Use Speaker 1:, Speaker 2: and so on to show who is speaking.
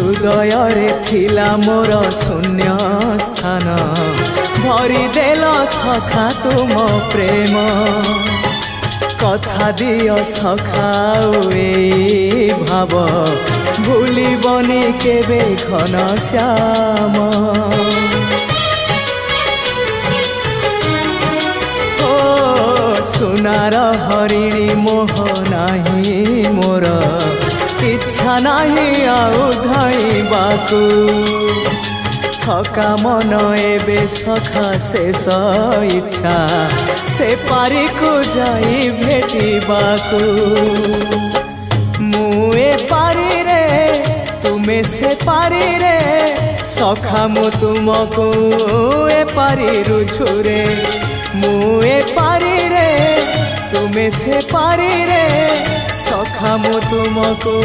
Speaker 1: हृदय रे थिला मोर शून्य स्थान भरी देल सखा तुम प्रेम कथा दियो सखाओ ए भाव भूलिबनी केबे घन श्याम ओ सुनार हरिणी मोह नाही मोर इच्छा नहीं आउ धाइबाकू थका मन एबे सखा शेष इच्छा से पारी को जाई भेटिबाकू मुए पारी रे तुमे से पारी रे सखा मु तुमको ए पारी रुझुरे मुए पारी रे तुमे से पारी रे सखा मु तुमको।